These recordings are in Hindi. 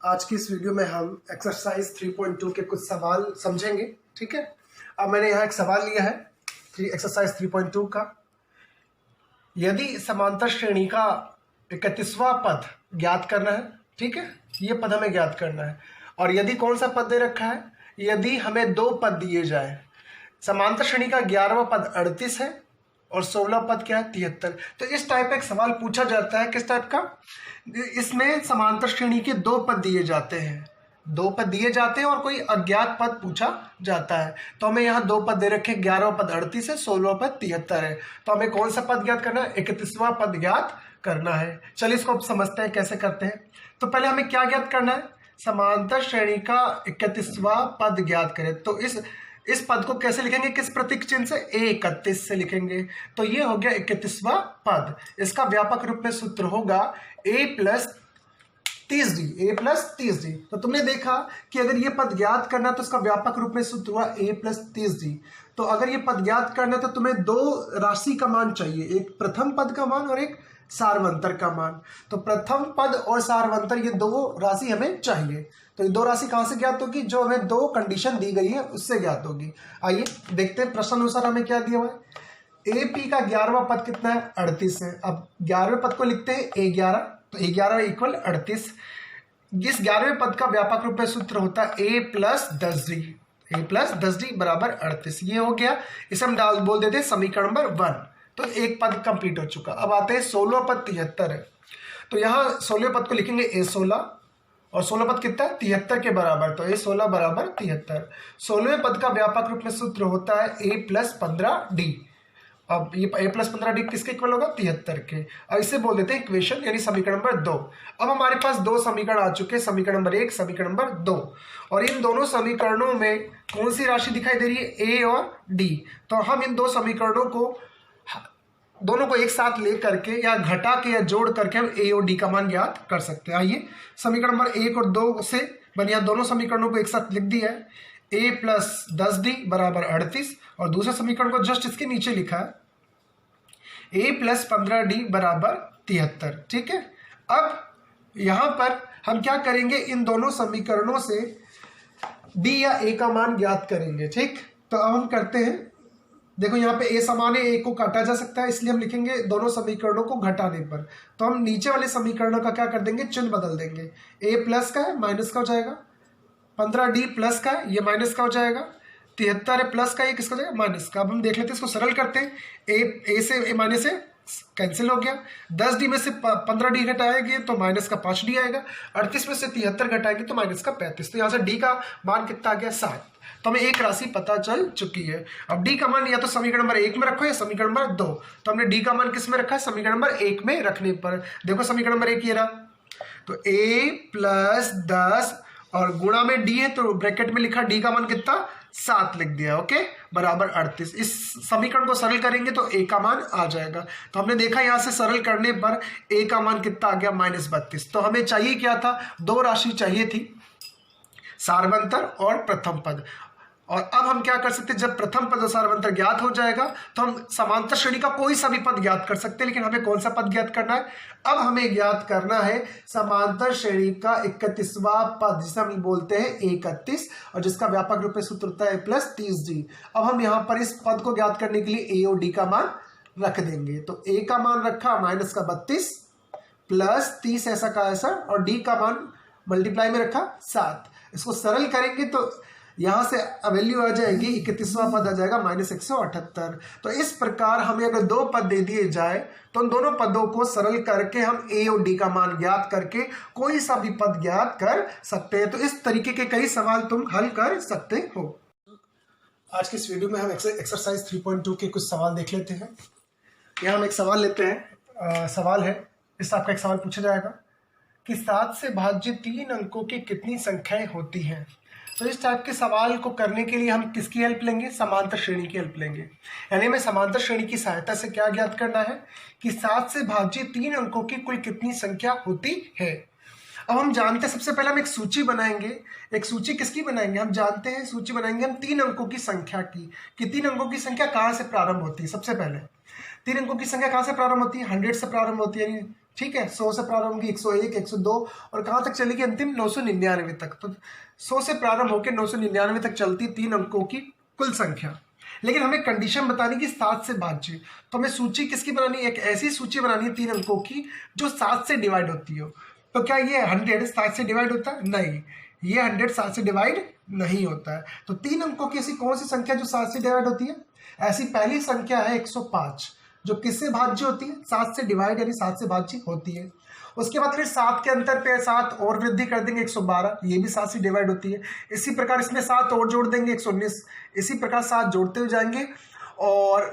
आज की इस वीडियो में हम एक्सरसाइज 3.2 के कुछ सवाल समझेंगे। ठीक है, अब मैंने यहाँ एक सवाल लिया है एक्सरसाइज 3.2 का। यदि समांतर श्रेणी का 31वां पद ज्ञात करना है, ठीक है, ये पद हमें ज्ञात करना है। और यदि कौन सा पद दे रखा है, यदि हमें दो पद दिए जाए, समांतर श्रेणी का 11वां पद 38 है और 16 पद क्या है 73। तो इस टाइप का एक सवाल पूछा जाता है। किस टाइप का? इसमें समांतर श्रेणी के दो पद दिए जाते हैं, दो पद दिए जाते हैं और कोई अज्ञात पद पूछा जाता है। तो हमें यहाँ दो पद दे रखे, 11वां पद 38 है, 16वां पद 73 है। तो हमें कौन सा पद ज्ञात करना है? 31वां पद ज्ञात करना है। चलिए इसको अब समझते हैं कैसे करते हैं। तो पहले हमें क्या ज्ञात करना है? समांतर श्रेणी का 31वां पद ज्ञात करें। तो इस पद को कैसे लिखेंगे? किस प्रतीक चिन्ह से? A31 से लिखेंगे। तो ये हो गया 31वां पद। इसका व्यापक रूप में सूत्र होगा A plus 30D, A plus 30D। तो तुमने देखा कि अगर ये पद ज्ञात करना तो इसका व्यापक रूप में सूत्र हुआ A प्लस 30D। तो अगर ये पद ज्ञात करना तो तुम्हें दो राशि का मान चाहिए, एक प्रथम पद का मान और एक सारवंतर का मान। तो प्रथम पद और सारवंतर ये दो राशि हमें चाहिए। तो ये दो राशि कहां से ज्ञात होगी? जो हमें दो कंडीशन दी गई है उससे ज्ञात होगी। आइए देखते हैं प्रश्न अनुसार हमें क्या दिया हुआ है। AP का 11वां पद कितना है? 38 है। अब 11वें पद को लिखते हैं A11, तो A11 इक्वल 38। इस 11वें पद का व्यापक रूप में सूत्र होता है A plus 10D, A plus 10D बराबर 38। ये हो गया, इसे हम बोल देते हैं समीकरण नंबर 1। तो एक पद कंप्लीट हो चुका। अब आते हैं 16 पद 73 है। तो यहाँ 16 पद को लिखेंगे A16 और 16 पद कितना है? 73 के बराबर। तो A16 बराबर 73। 16वें पद का व्यापक रूप में सूत्र होता है A प्लस 15D। अब ये A प्लस 15D किसके इक्वल होगा? 73 के। अब इसे बोल देते हैं इक्वेशन, यानी समीकरण नंबर 2। अब हमारे पास दो समीकरण आ चुके हैं, समीकरण नंबर 1, समीकरण नंबर 2। और इन दोनों समीकरणों में कौन सी राशि दिखाई दे रही है? A और D। तो हम इन दो समीकरणों को दोनों को एक साथ ले करके या घटा के या जोड़ करके हम A और D का मान ज्ञात कर सकते हैं। आइए समीकरण नंबर 1 और 2 से बनिया दोनों समीकरणों को एक साथ लिख दिया है। A प्लस 10D बराबर 38 और दूसरे समीकरण को जस्ट इसके नीचे लिखा है A प्लस 15D बराबर 73। ठीक है, अब यहां पर हम क्या करेंगे? इन दोनों समीकरणों से D या A का मान ज्ञात करेंगे। ठीक, तो अब हम करते हैं। देखो यहाँ पे A समान है, A को काटा जा सकता है, इसलिए हम लिखेंगे दोनों समीकरणों को घटाने पर। तो हम नीचे वाले समीकरणों का क्या कर देंगे? चिन्ह बदल देंगे। A प्लस का है, माइनस का हो जाएगा। 15D प्लस का है, ये माइनस का हो जाएगा। 73 है, प्लस का, ये किसका हो जाएगा? माइनस का। अब हम देख लेते हैं, इसको सरल करते हैं। A से A माइनस से कैंसिल हो गया। 10D में से 15D घटाएंगे तो माइनस का 5D आएगा। 38 में से 73 घटाएंगे तो माइनस का 35। तो यहाँ से D का मान कितना आ गया? 7। तो हमें एक राशि पता चल चुकी है। अब D का मान या तो समीकरण नंबर 1 में रखो या समीकरण नंबर 2। तो हमने D का मान किस में रखा है? समीकरण नंबर 1 में रखने पर। देखो समीकरण नंबर 1 ये रहा। तो A प्लस 10 और गुणा में D है, तो ब्रैकेट में लिखा D का मान कितना? 7 लिख दिया। ओके, बराबर 38। इस समीकरण को सरल करेंगे तो A का मान आ जाएगा। तो हमने देखा यहां से सरल करने पर A का मान कितना आ गया? -32। तो हमें चाहिए क्या था? दो राशि चाहिए थी, सारवंतर और प्रथम पद। और अब हम क्या कर सकते हैं? जब प्रथम पद और सारवंतर ज्ञात हो जाएगा तो हम समांतर श्रेणी का कोई सा भी पद ज्ञात कर सकते हैं। लेकिन हमें कौन सा पद ज्ञात करना है? अब हमें ज्ञात करना है समांतर श्रेणी का 31वां पद, जिसे हम बोलते हैं A31 और जिसका व्यापक रूप में सूत्र होता है प्लस 30D। अब हम यहां पर इस पद को ज्ञात करने के लिए A और D का मान रख देंगे। तो A का मान रखा माइनस का 32 प्लस 30 ऐसा का ऐसा, और D का मान मल्टीप्लाई में रखा 7। इसको सरल करेंगे तो यहां से वैल्यू आ जाएगी, 31वां पद आ जाएगा -178। तो इस प्रकार हमें अगर दो पद दे दिए जाए तो उन दोनों पदों को सरल करके हम A और D का मान ज्ञात करके कोई सा भी पद ज्ञात कर सकते हैं। तो इस तरीके के कई सवाल तुम हल कर सकते हो। आज की इस वीडियो में हम एक्सरसाइज 3.2 के कुछ सवाल देख लेते हैं। यहाँ हम एक सवाल लेते हैं। सवाल है, इस टाइप का एक सवाल पूछा जाएगा कि 7 से भाज्य 3 अंकों की कितनी संख्याएं होती हैं। तो इस टाइप के सवाल को करने के लिए हम किसकी हेल्प लेंगे? समांतर श्रेणी की हेल्प लेंगे। यानी हमें समांतर श्रेणी की सहायता से क्या ज्ञात करना है कि 7 से भाज्य 3 अंकों की कुल कितनी संख्या होती है। अब हम जानते हैं, सबसे पहले हम एक सूची बनाएंगे। एक सूची किसकी बनाएंगे? हम जानते हैं सूची बनाएंगे हम 3 अंकों की संख्या की, कि 3 अंकों की संख्या कहाँ से प्रारंभ होती है। सबसे पहले 3 अंकों की संख्या कहाँ से प्रारंभ होती है? 100 से प्रारंभ होती है, यानी ठीक है। 100 से प्रारंभ होगी 101, 102 और कहाँ तक चलेगी अंतिम 999 तक। तो 100 से प्रारंभ होकर 999 तक चलती 3 अंकों की कुल संख्या। लेकिन हमें कंडीशन बतानी कि 7 से भाज्य। तो हमें सूची किसकी बनानी है? एक ऐसी सूची बनानी है 3 अंकों की जो 7 से डिवाइड होती हो। तो क्या ये 100 7 से डिवाइड होता है? नहीं, ये 100 7 से डिवाइड नहीं होता है। तो 3 अंकों की ऐसी कौन सी संख्या जो 7 से डिवाइड होती है? ऐसी पहली संख्या है 105 जो किससे भाज्य होती है? 7 से डिवाइड यानी 7 से भाज्य होती है। उसके बाद फिर 7 के अंतर पे 7 और वृद्धि कर देंगे 112, ये भी 7 से डिवाइड होती है। इसी प्रकार इसमें 7 और जोड़ देंगे 119, इसी प्रकार 7 जोड़ते हुए जाएंगे और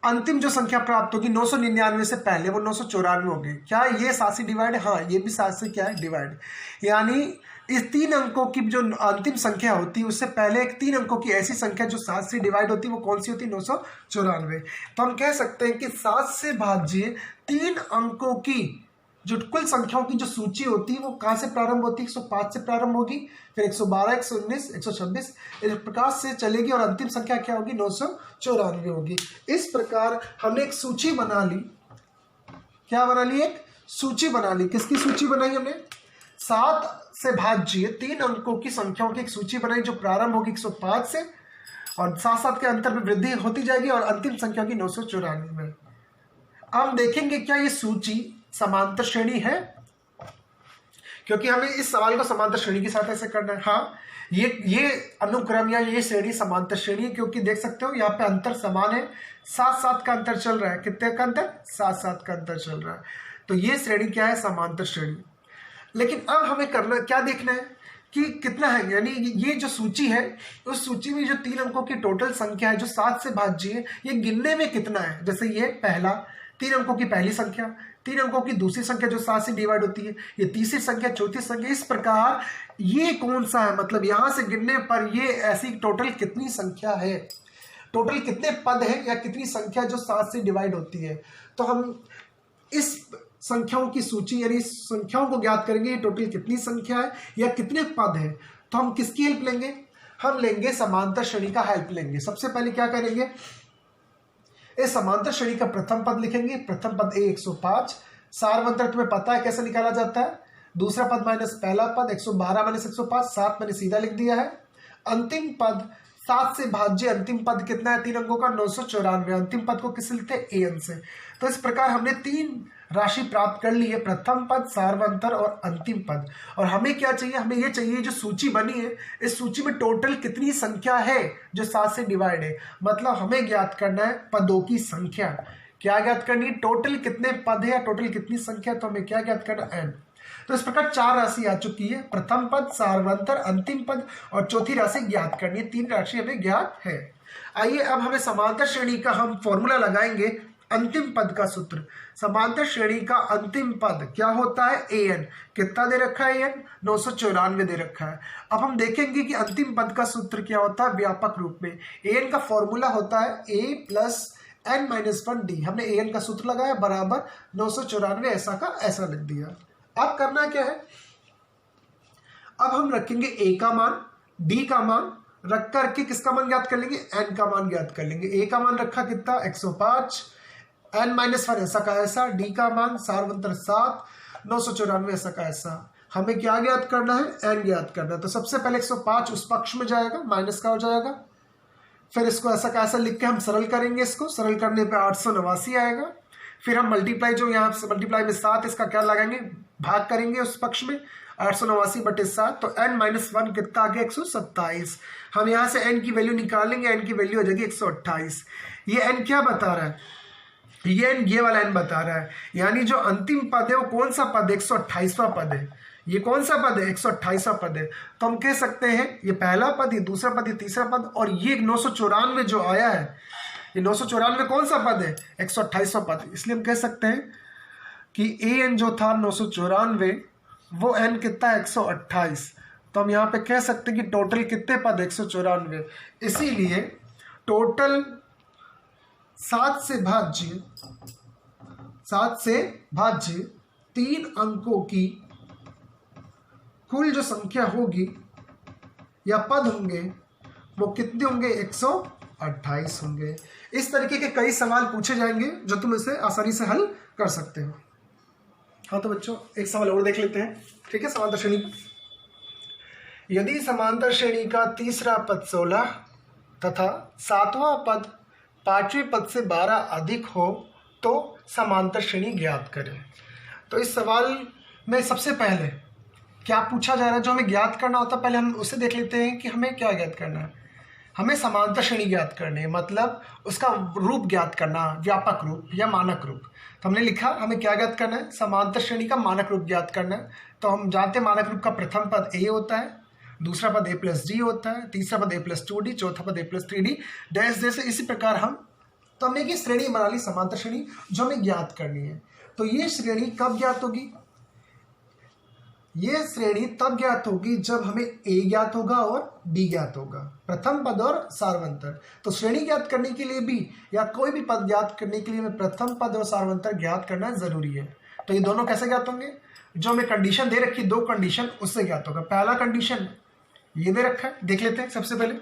अंतिम जो संख्या प्राप्त होगी 999 से पहले वो 994 होगी। क्या ये 7 से डिवाइड है? हाँ, ये भी 7 से क्या है? डिवाइड। यानी इस 3 अंकों की जो अंतिम संख्या होती है उससे पहले एक 3 अंकों की ऐसी संख्या जो 7 से डिवाइड होती है वो कौन सी होती है? 994। तो हम कह सकते हैं कि 7 से भाज्य 3 अंकों की जो कुल संख्याओं की जो सूची होती है वो कहाँ से प्रारंभ होती है? 105 से प्रारंभ होगी, फिर 112, 119, 126 इस प्रकार से चलेगी और अंतिम संख्या क्या होगी? 994 होगी। इस प्रकार हमने एक सूची बना ली। क्या बना ली? एक सूची बना ली। किसकी सूची बनाई हमने? 7 से भाज्य 3 अंकों की संख्याओं की एक सूची बनाई जो प्रारंभ होगी 105 से और 7 के अंतर में वृद्धि होती जाएगी और अंतिम संख्या की 994 में। हम देखेंगे क्या ये सूची समांतर श्रेणी है, क्योंकि हमें इस सवाल को समांतर श्रेणी के साथ ऐसे करना है। हाँ, ये अनुक्रम या ये श्रेणी समांतर श्रेणी है, क्योंकि देख सकते हो यहाँ पे अंतर समान है, 7-7 का अंतर चल रहा है। कितने का अंतर? 7-7 का अंतर चल रहा है। तो ये श्रेणी क्या है? समांतर श्रेणी। लेकिन अब हमें करना क्या देखना है कि कितना है, यानी ये जो सूची है उस सूची में जो 3 अंकों की टोटल संख्या है जो 7 से भाज्य है ये गिनने में कितना है। जैसे ये पहला 3 अंकों की पहली संख्या, 3 अंकों की दूसरी संख्या जो 7 से डिवाइड होती है, ये तीसरी संख्या, चौथी संख्या। इस प्रकार ये कौन सा है, मतलब यहां से गिनने पर ये ऐसी टोटल कितनी संख्या है, टोटल कितने पद है या कितनी संख्या जो 7 से डिवाइड होती है। तो हम इस संख्याओं की सूची यानी संख्याओं को ज्ञात करेंगे, ये टोटल कितनी संख्या है या कितने पद है। तो हम किसकी हेल्प लेंगे? हम लेंगे समांतर श्रेणी का हेल्प लेंगे। सबसे पहले क्या करेंगे? इस समांतर श्रेणी का प्रथम पद लिखेंगे। प्रथम पद ए 105, सारवंतर तुम्हें पता है कैसे निकाला जाता है। दूसरा पद माइनस पहला पद 112 माइनस 105, 7 मैंने सीधा लिख दिया है। अंतिम पद 7 से भाज्य अंतिम पद कितना है? 3 अंकों का 994। अंतिम पद को किससे लिखते हैं? an से। तो इस प्रकार हमने 3 राशि प्राप्त कर ली है, प्रथम पद, सार्वंतर और अंतिम पद। और हमें क्या चाहिए? हमें ये चाहिए जो सूची बनी है इस सूची में टोटल कितनी संख्या है जो 7 से डिवाइड है। मतलब हमें ज्ञात करना है पदों की संख्या। क्या ज्ञात करनी है? टोटल कितने पद है या टोटल कितनी संख्या। तो हमें क्या ज्ञात करना है? n। तो इस प्रकार 4 राशि आ चुकी है, प्रथम पद, सार्वंतर, अंतिम पद और चौथी राशि ज्ञात करनी है। 3 राशि हमें ज्ञात है। आइए अब हमें समांतर श्रेणी का हम फॉर्मूला लगाएंगे। अंतिम पद का सूत्र, समांतर श्रेणी का अंतिम पद क्या होता है? an। कितना दे रखा है an? 994 दे रखा है। अब हम देखेंगे कि अंतिम पद का सूत्र क्या होता है व्यापक रूप में। an का फॉर्मूला होता है a प्लस n-1d। हमने an का सूत्र लगाया बराबर 994 ऐसा का ऐसा लिख दिया। अब करना क्या है? अब हम रखेंगे a का मान, d का मान रख करके किसका मान ज्ञात कर लेंगे? n का मान ज्ञात कर लेंगे। a का मान रखा कितना? 105, n-1 ऐसा का ऐसा, d का मान सार्वंतर 7, 994 ऐसा का ऐसा। हमें क्या ज्ञात करना है? n ज्ञात करना है। तो सबसे पहले 105 उस पक्ष में जाएगा, माइनस का हो जाएगा। फिर इसको ऐसा का ऐसा लिख के हम सरल करेंगे। इसको सरल करने पे 889 आएगा। फिर हम मल्टीप्लाई, जो यहाँ से मल्टीप्लाई में 7 इसका क्या लगाएंगे? भाग करेंगे उस पक्ष में, 889/7। तो n-1 कितना आ गया? 127। हम यहाँ से n की वैल्यू निकालेंगे, n की वैल्यू हो जाएगी 128। ये n क्या बता रहा है? ये वाला n बता रहा है, यानी जो अंतिम पद है वो कौन सा पद है? 128वां पद है। ये कौन सा पद है? 128वां पद है। तो हम कह सकते हैं ये पहला पद, ये दूसरा पद, ये तीसरा पद और ये 994 जो आया है, ये 994 कौन सा पद है? 128वां पद। इसलिए हम कह सकते हैं कि an जो था 994 वो n कितना है? 128। तो हम यहाँ पे कह सकते हैं कि टोटल कितने पद? 194। इसीलिए टोटल 7 से भाज्य 3 अंकों की कुल जो संख्या होगी या पद होंगे वो कितने होंगे? 128 होंगे। इस तरीके के कई सवाल पूछे जाएंगे जो तुम इसे आसानी से हल कर सकते हो। हाँ तो बच्चों एक सवाल और देख लेते हैं, ठीक है। समांतर श्रेणी पर, यदि समांतर श्रेणी का तीसरा पद 16 तथा सातवां पद पांचवें पद से 12 अधिक हो तो समांतर श्रेणी ज्ञात करें। तो इस सवाल में सबसे पहले क्या पूछा जा रहा है, जो हमें ज्ञात करना होता है पहले हम उसे देख लेते हैं कि हमें क्या ज्ञात करना है। हमें समांतर श्रेणी ज्ञात करनी है, मतलब उसका रूप ज्ञात करना, व्यापक रूप या मानक रूप। तो हमने लिखा हमें क्या ज्ञात करना है, समांतर श्रेणी का मानक रूप ज्ञात करना है। तो हम जानते हैं मानक रूप का प्रथम पद a होता है, दूसरा पद a प्लस d होता है, तीसरा पद a प्लस 2d, चौथा पद a प्लस 3d डैश जैसे इसी प्रकार हम, तो हमने ये श्रेणी बना ली समांतर श्रेणी जो हमें ज्ञात करनी है। तो ये श्रेणी कब ज्ञात होगी, ये श्रेणी तब ज्ञात होगी जब हमें a ज्ञात होगा और b ज्ञात होगा, प्रथम पद और सार्वंतर। तो श्रेणी ज्ञात करने के लिए भी या कोई भी पद ज्ञात करने के लिए हमें प्रथम पद और सार्वंतर ज्ञात करना जरूरी है। तो ये दोनों कैसे ज्ञात होंगे, जो हमें कंडीशन दे रखी, दो कंडीशन, उससे ज्ञात होगा। पहला कंडीशन ये दे रखा है, देख लेते हैं। सबसे पहले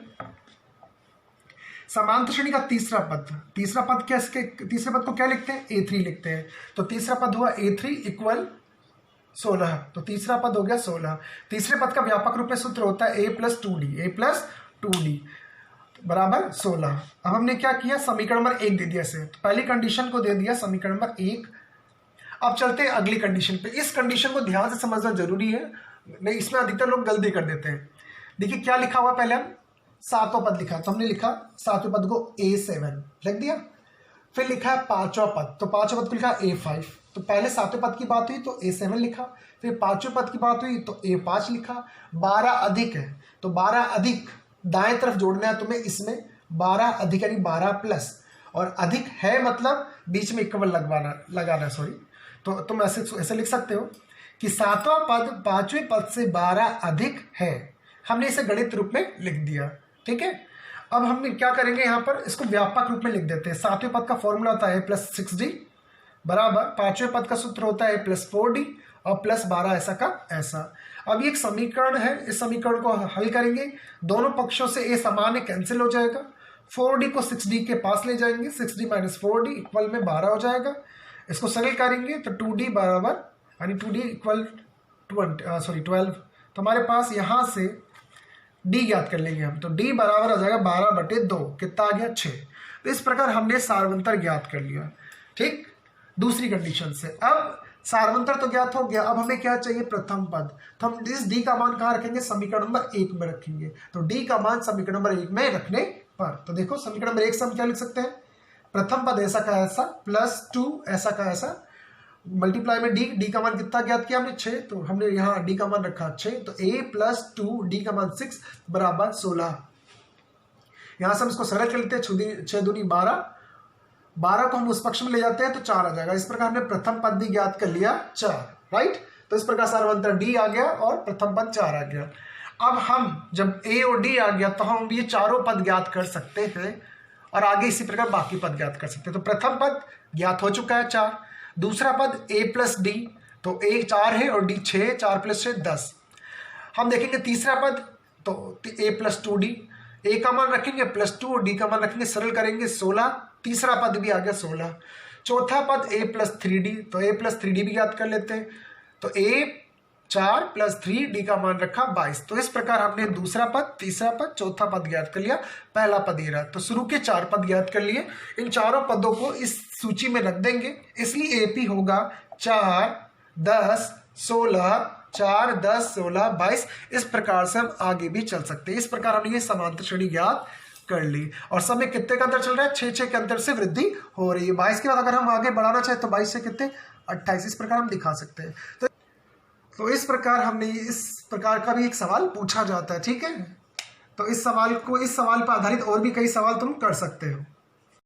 समांतर श्रेणी का तीसरा पद, तीसरा पद कैसे, तीसरे पद को क्या लिखते हैं, a3 लिखते हैं। तो तीसरा पद हुआ a3 इक्वल 16, तो तीसरा पद हो गया 16। तीसरे पद का व्यापक रूप में सूत्र होता है a प्लस 2d बराबर 16। अब हमने क्या किया, समीकरण नंबर 1 दे दिया इसे, तो पहली कंडीशन को दे दिया समीकरण नंबर 1। अब चलते हैं अगली कंडीशन पे। इस कंडीशन को ध्यान से समझना जरूरी है, नहीं इसमें अधिकतर लोग गलती कर देते हैं। देखिए क्या लिखा हुआ, पहले हम सातवां पद लिखा, तो हमने लिखा सातवें पद को a7 लिख दिया। फिर लिखा है पांचवा पद, तो पांचवा पद को लिखा a5। तो पहले सातवें पद की बात हुई तो a7 लिखा, फिर पांचवें पद की बात हुई तो a5 लिखा। 12 अधिक है तो 12 अधिक दाएं तरफ जोड़ना है तुम्हें, इसमें 12 अधिक यानी 12 प्लस, और अधिक है मतलब बीच में इक्वल लगाना सॉरी। तो तुम ऐसे लिख सकते हो कि सातवां पद पांचवें पद से 12 अधिक है। हमने इसे गणित रूप में लिख दिया, ठीक है। अब हम क्या करेंगे, यहाँ पर इसको व्यापक रूप में लिख देते हैं। सातवें पद का फॉर्मूला होता है a प्लस 6d बराबर, पांचवें पद का सूत्र होता है a प्लस 4d और प्लस 12 ऐसा का ऐसा। अब ये एक समीकरण है, इस समीकरण को हल करेंगे, दोनों पक्षों से a सामान्य कैंसिल हो जाएगा। 4d को 6d के पास ले जाएंगे, 6d माइनस 4d इक्वल में 12 हो जाएगा। इसको सरल करेंगे तो 2d बराबर यानी 2d इक्वल 12। तो हमारे पास यहाँ से d ज्ञात कर लेंगे हम, तो d बराबर आ जाएगा 12/2, कितना आ गया 6। तो इस प्रकार हमने सार्वंतर ज्ञात कर लिया, ठीक। दूसरी कंडीशन से अब सार्वंतर तो ज्ञात हो गया, अब हमें क्या चाहिए, प्रथम पद। तो हम इस d का मान कहाँ रखेंगे, समीकरण नंबर 1 में रखेंगे। तो d का मान समीकरण नंबर 1 में रखने पर, तो देखो समीकरण नंबर 1 से हम क्या लिख सकते हैं, प्रथम पद ऐसा का ऐसा प्लस 2 ऐसा का ऐसा मल्टीप्लाई में d का मान कितना ज्ञात किया हमने 6, तो हमने यहाँ d का मान रखा 6, तो a प्लस 2 d का मान 6 बराबर 16। यहाँ से हम इसको सरल कर लेते हैं, 6 दूनी 12, 12 को हम उस पक्ष में ले जाते हैं तो 4 आ जाएगा। इस प्रकार हमने प्रथम पद भी ज्ञात कर लिया 4, राइट। तो इस प्रकार सार्वंतर d आ गया और प्रथम पद 4 आ गया। अब हम जब a और d आ गया तो हम ये चारों पद ज्ञात कर सकते हैं और आगे इसी प्रकार बाकी पद ज्ञात कर सकते हैं। तो प्रथम पद ज्ञात हो चुका है 4, दूसरा पद a प्लस d, तो a 4 है और d 6, 4 प्लस 6 10। हम देखेंगे तीसरा पद तो a प्लस 2d, a का मान रखेंगे प्लस 2 और d का मान रखेंगे, सरल करेंगे 16, तीसरा पद भी आ गया 16। चौथा पद a प्लस 3d, तो a प्लस 3d भी ज्ञात कर लेते हैं, तो a 4 प्लस 3d का मान रखा 22। तो इस प्रकार हमने दूसरा पद, तीसरा पद, चौथा पद ज्ञात कर लिया, पहला पद ये रहा। तो शुरू के 4 पद ज्ञात कर लिए, इन चारों पदों को इस सूची में रख देंगे, इसलिए AP होगा 4 10 16 4 10 16 22। इस प्रकार से हम आगे भी चल सकते हैं। इस प्रकार हमने ये समांतर श्रेणी ज्ञात कर ली और समय कितने का अंतर चल रहा है, 6 के अंतर से वृद्धि हो रही है। 22 के बाद अगर हम आगे बढ़ाना चाहें तो 22 से कितने 28, इस प्रकार हम दिखा सकते हैं। तो इस प्रकार हमने इस प्रकार का भी एक सवाल पूछा जाता है, ठीक है। तो इस सवाल पर आधारित और भी कई सवाल तुम कर सकते हो।